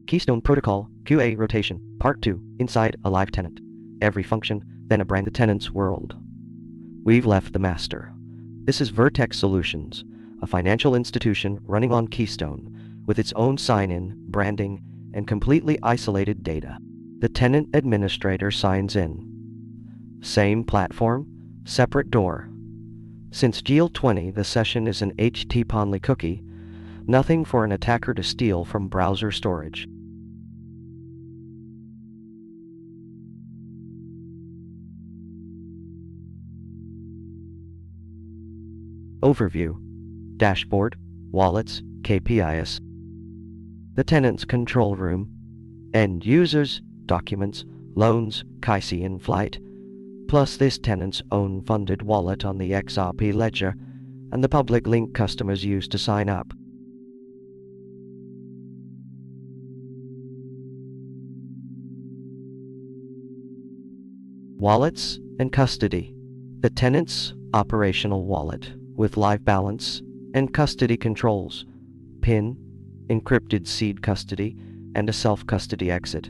Keystone Protocol, QA Rotation, Part 2, Inside a Live Tenant. Every function, then a brand the tenant's world. We've left the master. This is Vertex Solutions, a financial institution running on Keystone, with its own sign-in, branding, and completely isolated data. The tenant administrator signs in. Same platform, separate door. Since GL20 the session is an HTTP-only cookie, nothing for an attacker to steal from browser storage. Overview, Dashboard, Wallets, KPIs. The tenant's control room, End users, Documents, Loans, KYC in flight, plus this tenant's own funded wallet on the XRP Ledger, and the public link customers use to sign up. Wallets and custody. The tenant's operational wallet with live balance and custody controls, PIN, encrypted seed custody, and a self-custody exit.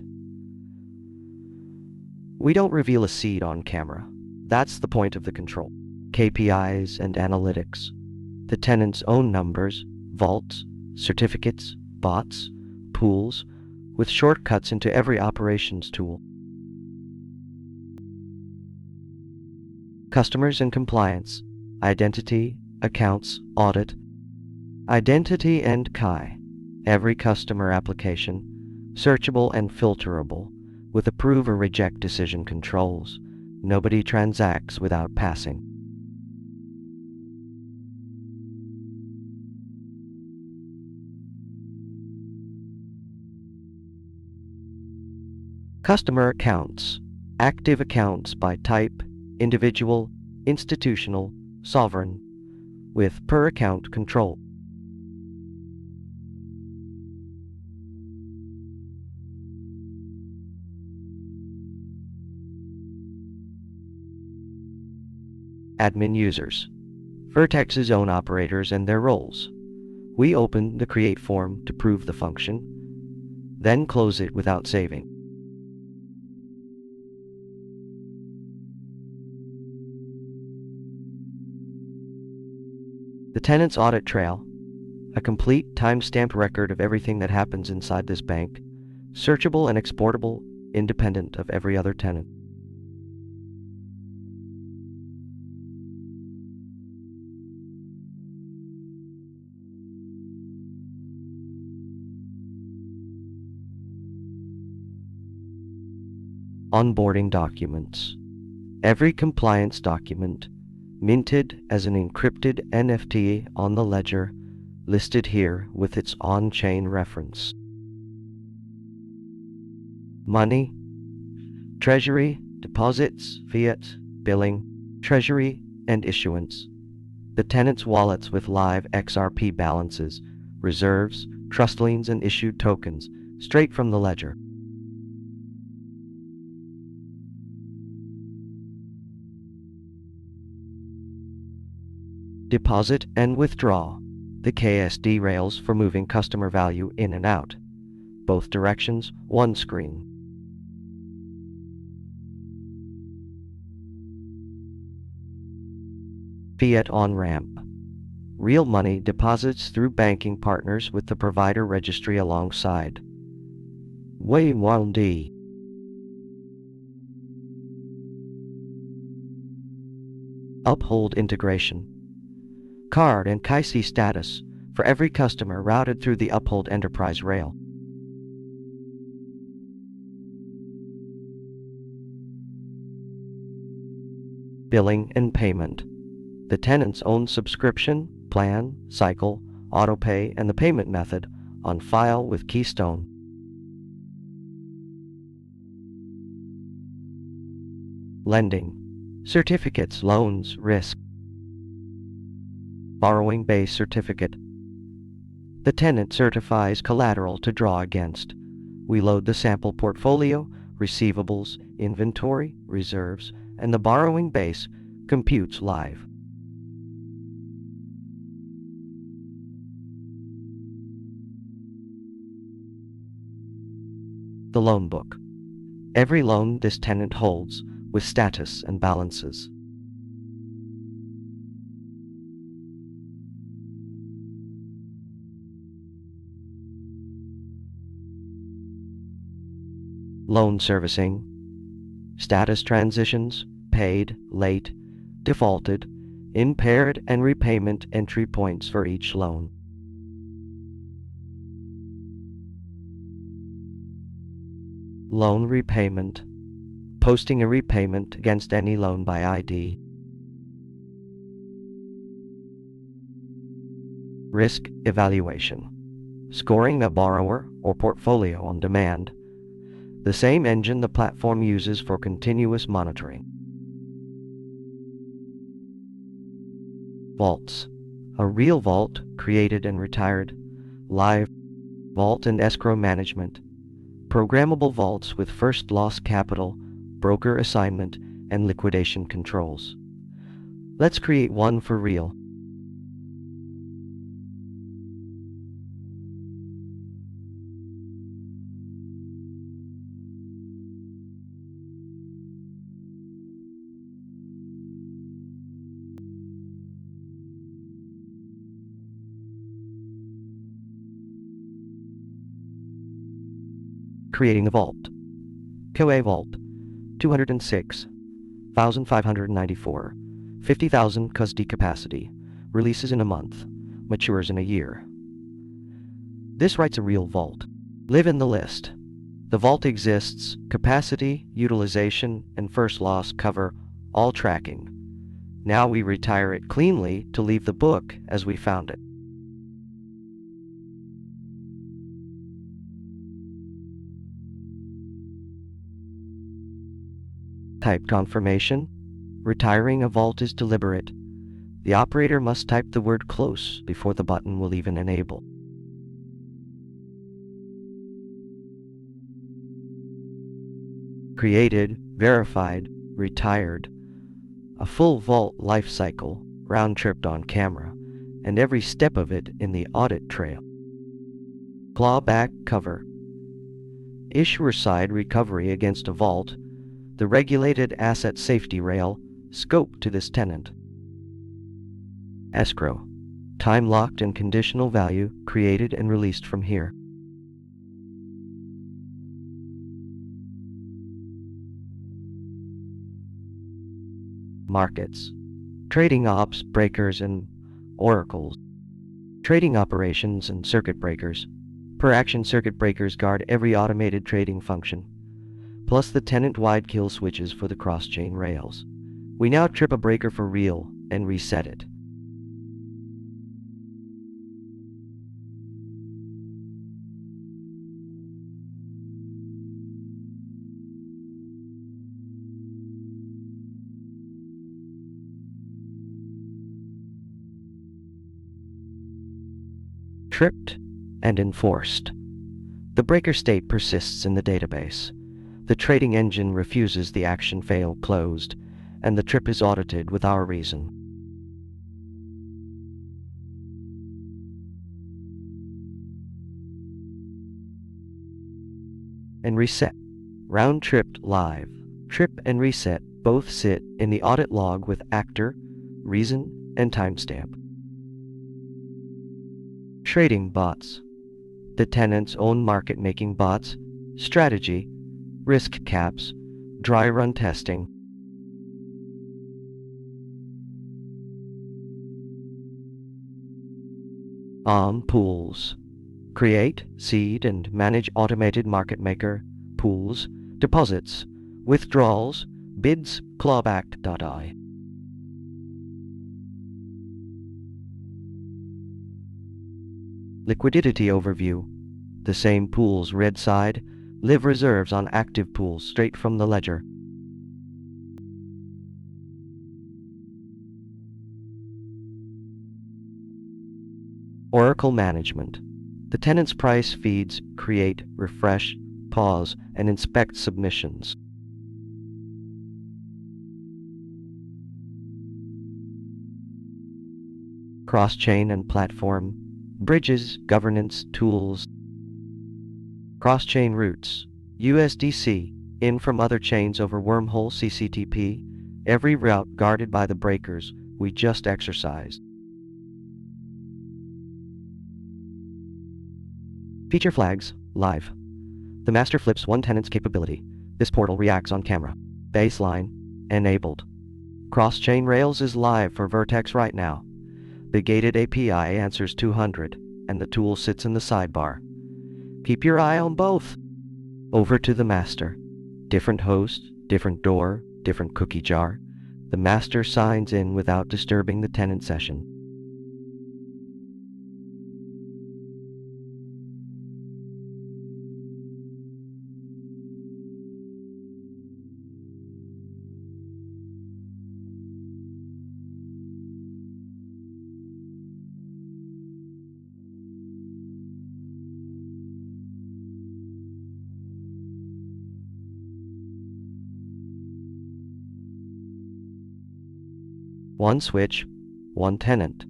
We don't reveal a seed on camera. That's the point of the control. KPIs and analytics. The tenant's own numbers, vaults, certificates, bots, pools, with shortcuts into every operations tool. Customers and compliance, identity, accounts, audit, identity and KI, every customer application, searchable and filterable, with approve or reject decision controls. Nobody transacts without passing. Customer accounts, active accounts by type, individual, institutional, sovereign, with per account control. Admin users, Vertex's own operators and their roles. We open the create form to prove the function, then close it without saving. The tenant's audit trail, a complete time-stamped record of everything that happens inside this bank, searchable and exportable, independent of every other tenant. Onboarding documents. Every compliance document, minted as an encrypted NFT on the ledger, listed here with its on-chain reference. Money, treasury, deposits, fiat, billing, treasury, and issuance. The tenant's wallets with live XRP balances, reserves, trust liens, and issued tokens, straight from the ledger. Deposit and withdraw, the KSD rails for moving customer value in and out. Both directions, one screen. Fiat on-ramp. Real money deposits through banking partners with the provider registry alongside. Way1D. Uphold integration. Card and KYC status for every customer routed through the Uphold Enterprise rail. Billing and payment. The tenant's own subscription, plan, cycle, autopay, and the payment method on file with Keystone. Lending. Certificates, loans, risk. Borrowing base certificate. The tenant certifies collateral to draw against. We load the sample portfolio, receivables, inventory, reserves, and the borrowing base computes live. The loan book. Every loan this tenant holds with status and balances. Loan servicing. Status transitions, paid, late, defaulted, impaired, and repayment entry points for each loan. Loan repayment. Posting a repayment against any loan by ID. Risk evaluation. Scoring a borrower or portfolio on demand. The same engine the platform uses for continuous monitoring. Vaults. A real vault created and retired. Live vault and escrow management. Programmable vaults with first loss capital, broker assignment, and liquidation controls. Let's create one for real. Creating a vault. QA vault. 206,594. 50,000 custody capacity. Releases in a month. Matures in a year. This writes a real vault. Live in the list. The vault exists. Capacity, utilization, and first loss cover all tracking. Now we retire it cleanly to leave the book as we found it. Type confirmation. Retiring a vault is deliberate. The operator must type the word close before the button will even enable. Created, verified, retired. A full vault lifecycle, round-tripped on camera, and every step of it in the audit trail. Clawback cover. Issuer-side recovery against a vault. The regulated asset safety rail, scope to this tenant. Escrow. Time-locked and conditional value created and released from here. Markets. Trading ops, breakers, and oracles. Trading operations and circuit breakers. Per action circuit breakers guard every automated trading function, plus the tenant-wide kill switches for the cross-chain rails. We now trip a breaker for real and reset it. Tripped and enforced. The breaker state persists in the database. The trading engine refuses the action fail closed, and the trip is audited with our reason. And reset. Round tripped live. Trip and reset both sit in the audit log with actor, reason, and timestamp. Trading bots. The tenant's own market-making bots, strategy, risk caps, dry run testing. Pools. Create, seed, and manage automated market maker, pools, deposits, withdrawals, bids, clawback.i. Liquidity overview. The same pool's red side, live reserves on active pools straight from the ledger. Oracle management. The tenant's price feeds create, refresh, pause, and inspect submissions. Cross-chain and platform. Bridges, governance, tools. Cross-chain routes. USDC, in from other chains over wormhole CCTP, every route guarded by the breakers we just exercised. Feature flags, live. The master flips one tenant's capability. This portal reacts on camera. Baseline, enabled. Cross-chain Rails is live for Vertex right now. The gated API answers 200, and the tool sits in the sidebar. Keep your eye on both. Over to the master. Different host, different door, different cookie jar. The master signs in without disturbing the tenant session. One switch, one tenant.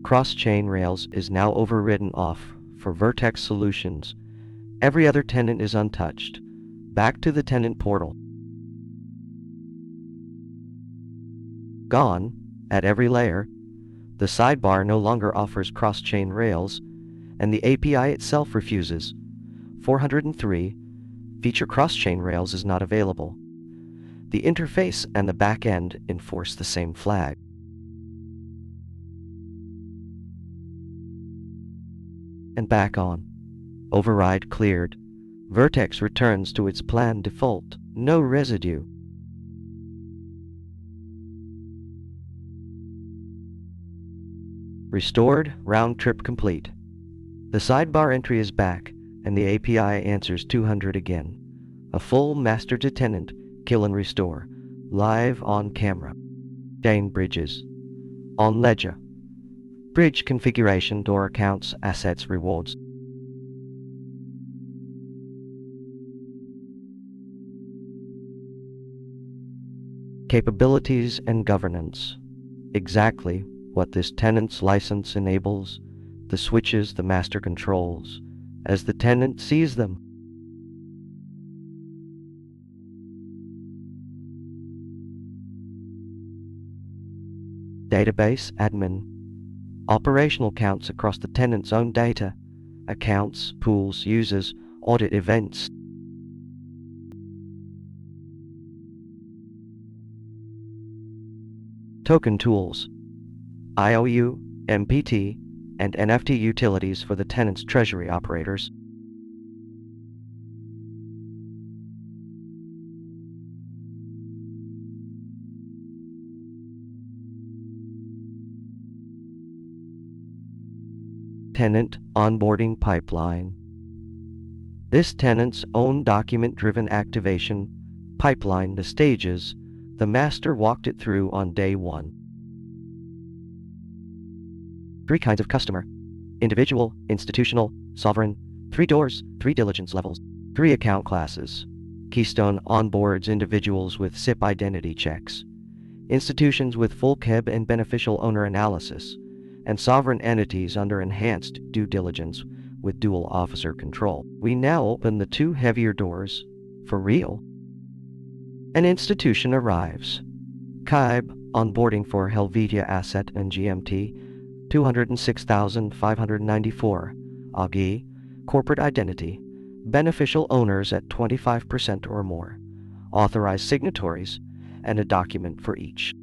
Cross-chain Rails is now overridden off for Vertex solutions. Every other tenant is untouched. Back to the tenant portal. Gone, at every layer. The sidebar no longer offers cross-chain Rails, and the API itself refuses. 403, feature cross-chain Rails is not available. The interface and the back end enforce the same flag. And back on. Override cleared. Vertex returns to its planned default. No residue. Restored, round trip complete. The sidebar entry is back, and the API answers 200 again. A full master to tenant, kill and restore, live on camera. Chain bridges. On Ledger. Bridge configuration, door accounts, assets, rewards. Capabilities and governance. Exactly what this tenant's license enables, the switches the master controls, as the tenant sees them. Database admin. Operational counts across the tenant's own data, accounts, pools, users, audit events. Token tools. IOU, MPT, and NFT utilities for the tenant's treasury operators. Tenant onboarding pipeline. This tenant's own document-driven activation pipeline the stages the master walked it through on day one. 3 kinds of customer: individual, institutional, sovereign. 3 doors, 3 diligence levels. 3 account classes. Keystone onboards individuals with SIP identity checks, institutions with full KEB and beneficial owner analysis, and sovereign entities under enhanced due diligence with dual officer control. We now open the 2 heavier doors for real. An institution arrives. KIB onboarding for Helvetia Asset and GMT 206,594. AGI corporate identity, beneficial owners at 25% or more, authorized signatories, and a document for each.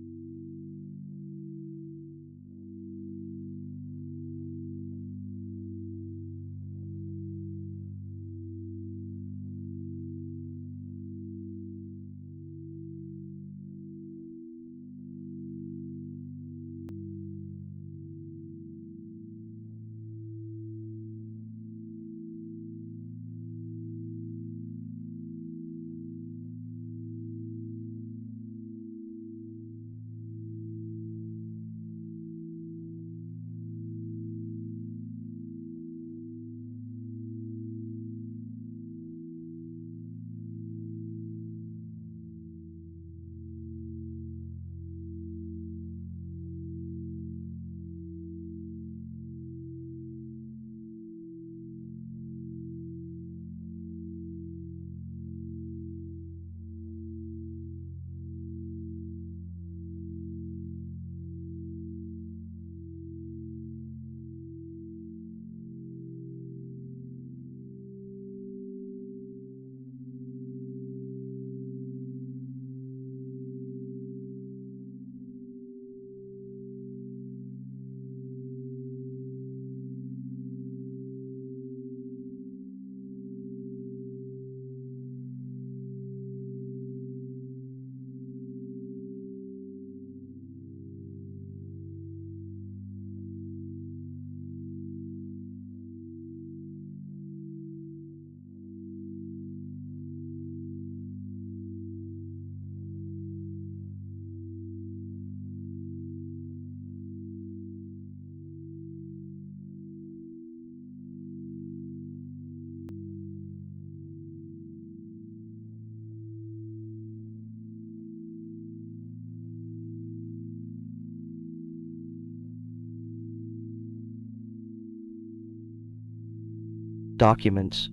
documents,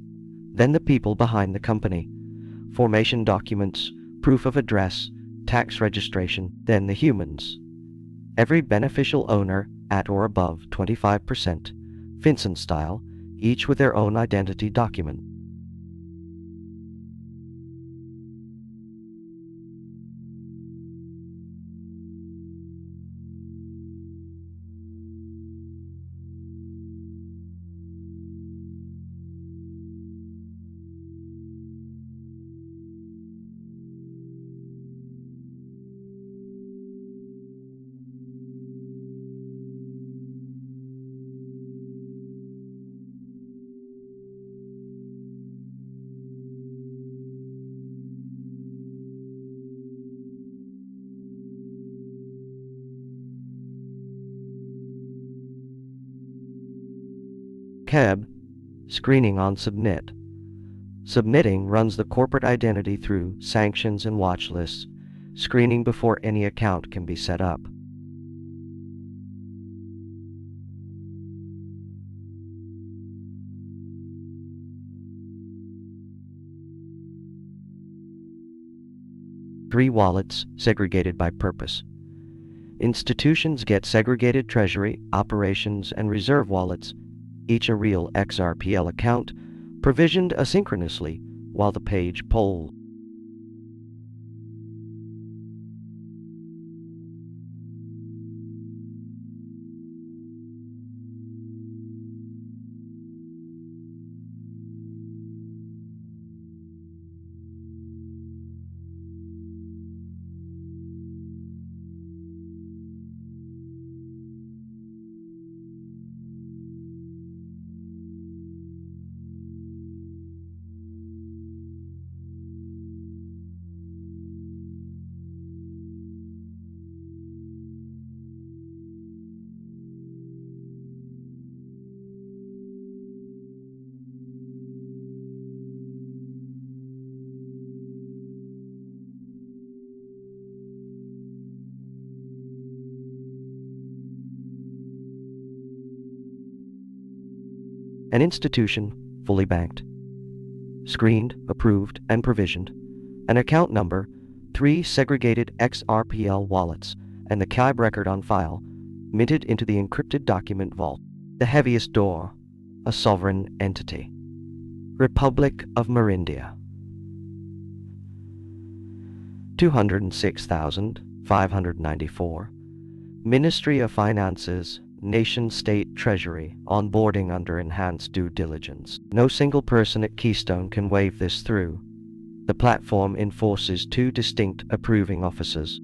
then the people behind the company, formation documents, proof of address, tax registration, then the humans. Every beneficial owner at or above 25%, Vincent style, each with their own identity document. KEB, screening on submit. Submitting runs the corporate identity through sanctions and watch lists, screening before any account can be set up. Three wallets segregated by purpose. Institutions get segregated treasury, operations, and reserve wallets, each a real XRPL account, provisioned asynchronously while the page polls. An institution, fully banked. Screened, approved, and provisioned. An account number, 3 segregated XRPL wallets, and the KEB record on file, minted into the encrypted document vault. The heaviest door, a sovereign entity. Republic of Marindia. 206,594. Ministry of Finances, Nation-State Treasury, onboarding under enhanced due diligence. No single person at Keystone can wave this through. The platform enforces 2 distinct approving officers.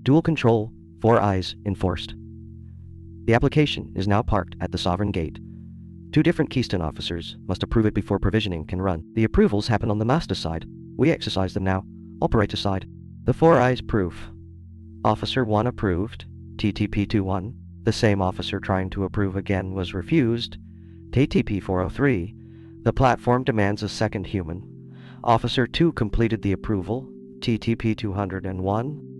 Dual control 4 eyes enforced. The application is now parked at the sovereign gate. 2 different Keystone officers must approve it before provisioning can run. The approvals happen on the master side. We exercise them now. Operator side. The 4 eyes proof. Officer 1 approved. TTP-21. The same officer trying to approve again was refused. TTP-403. The platform demands a second human. Officer 2 completed the approval. TTP-201.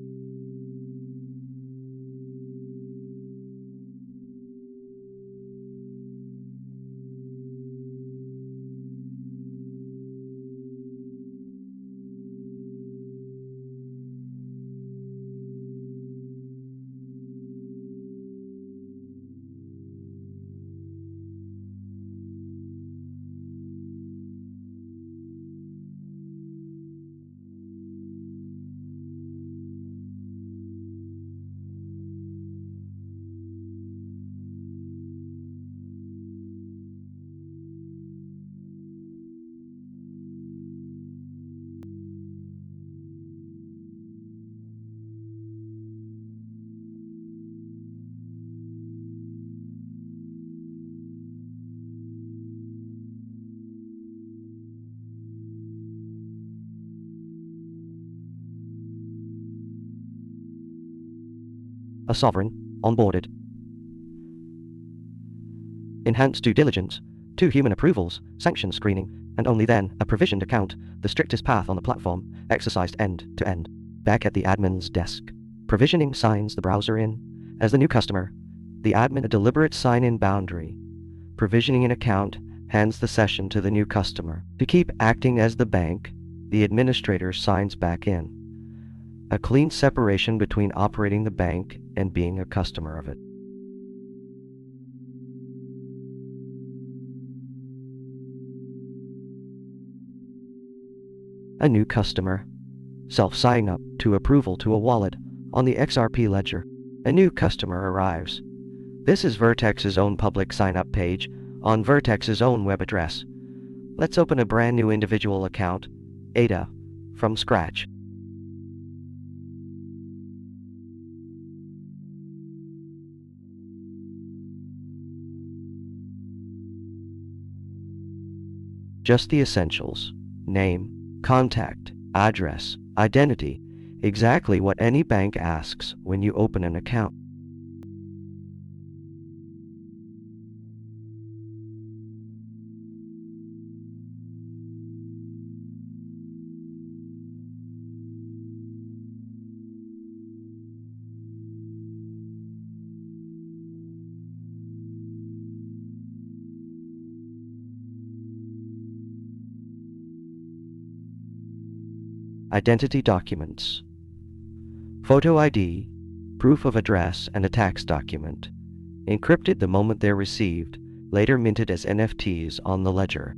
A sovereign onboarded. Enhanced due diligence, 2 human approvals, sanction screening, and only then a provisioned account, the strictest path on the platform, exercised end to end. Back at the admin's desk. Provisioning signs the browser in. As the new customer, the admin a deliberate sign-in boundary. Provisioning an account hands the session to the new customer. To keep acting as the bank, the administrator signs back in. A clean separation between operating the bank and being a customer of it. A new customer. Self-sign up to approval to a wallet on the XRP Ledger. A new customer arrives. This is Vertex's own public sign-up page on Vertex's own web address. Let's open a brand new individual account, ADA, from scratch. Just the essentials: name, contact, address, identity, exactly what any bank asks when you open an account. Identity documents. Photo ID, proof of address, and a tax document. Encrypted the moment they're received, later minted as NFTs on the ledger.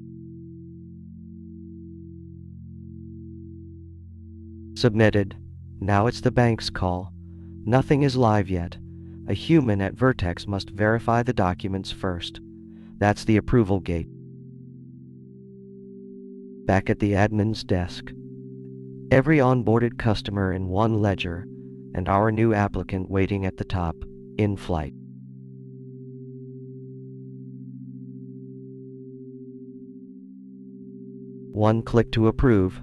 Submitted. Now it's the bank's call. Nothing is live yet. A human at Vertex must verify the documents first. That's the approval gate. Back at the admin's desk. Every onboarded customer in one ledger, and our new applicant waiting at the top, in flight. One click to approve.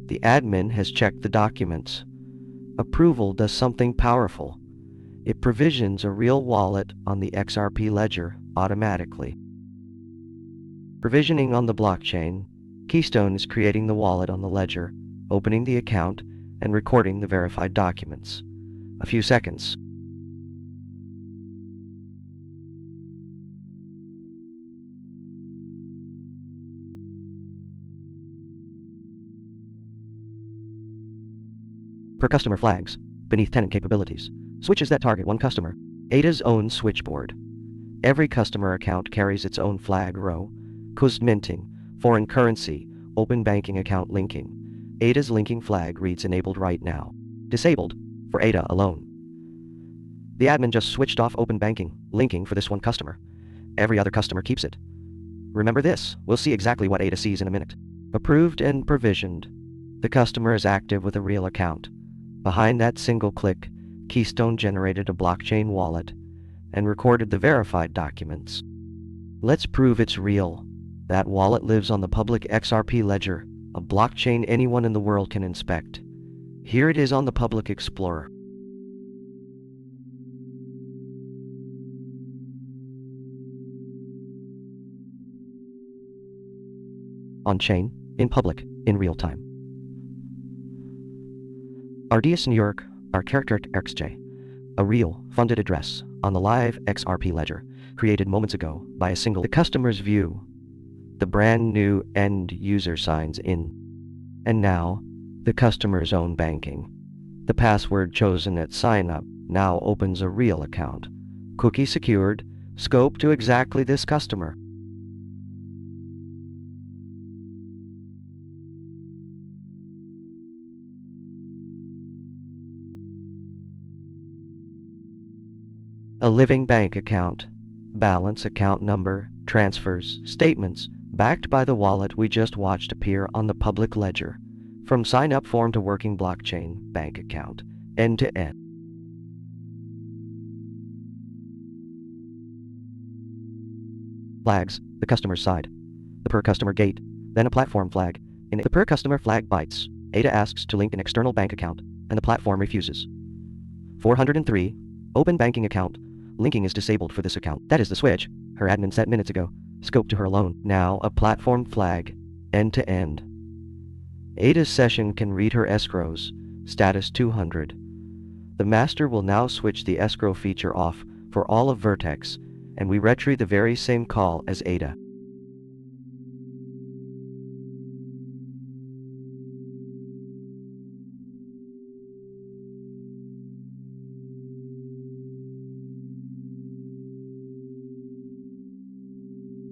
The admin has checked the documents. Approval does something powerful. It provisions a real wallet on the XRP Ledger automatically. Provisioning on the blockchain, Keystone is creating the wallet on the ledger, opening the account, and recording the verified documents. A few seconds. Per customer flags, beneath tenant capabilities, switches that target one customer. ADA's own switchboard. Every customer account carries its own flag row. CUSD minting, foreign currency, open banking account linking. ADA's linking flag reads enabled right now. Disabled, for ADA alone. The admin just switched off open banking, linking for this one customer. Every other customer keeps it. Remember this, we'll see exactly what ADA sees in a minute. Approved and provisioned. The customer is active with a real account. Behind that single click, Keystone generated a blockchain wallet and recorded the verified documents. Let's prove it's real. That wallet lives on the public XRP Ledger, a blockchain anyone in the world can inspect. Here it is on the Public Explorer. On-chain, in public, in real time. RDS New York, our character XJ, a real, funded address on the live XRP Ledger, created moments ago by a single the customer's view. The brand new end user signs in. And now, the customer's own banking. The password chosen at sign up now opens a real account. Cookie secured, scope to exactly this customer. A living bank account, balance, account number, transfers, statements, backed by the wallet we just watched appear on the public ledger, from sign-up form to working blockchain bank account, end to end. Flags, the customer's side, the per customer gate, then a platform flag. In the per customer flag bytes, ADA asks to link an external bank account, and the platform refuses. 403, open banking account. Linking is disabled for this account. That is the switch her admin set minutes ago. Scope to her alone. Now a platform flag, end to end. ADA's session can read her escrows. Status 200. The master will now switch the escrow feature off for all of Vertex, and we retrieve the very same call as ADA.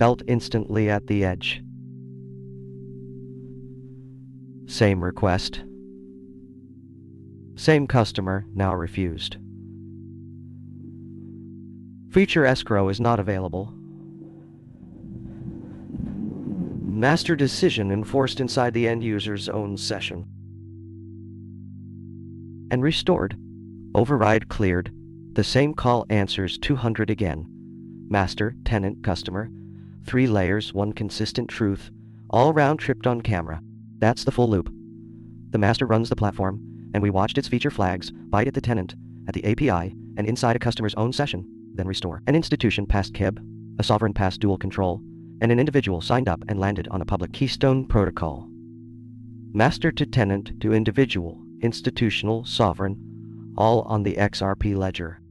Felt instantly at the edge. Same request. Same customer, now refused. Feature escrow is not available. Master decision enforced inside the end user's own session. And restored. Override cleared. The same call answers 200 again. Master, tenant, customer. 3 layers, 1 consistent truth, all round-tripped on camera. That's the full loop. The master runs the platform, and we watched its feature flags bite at the tenant, at the API, and inside a customer's own session, then restore. An institution passed KIB, a sovereign passed dual control, and an individual signed up and landed on a public Keystone protocol. Master to tenant to individual, institutional, sovereign, all on the XRP Ledger.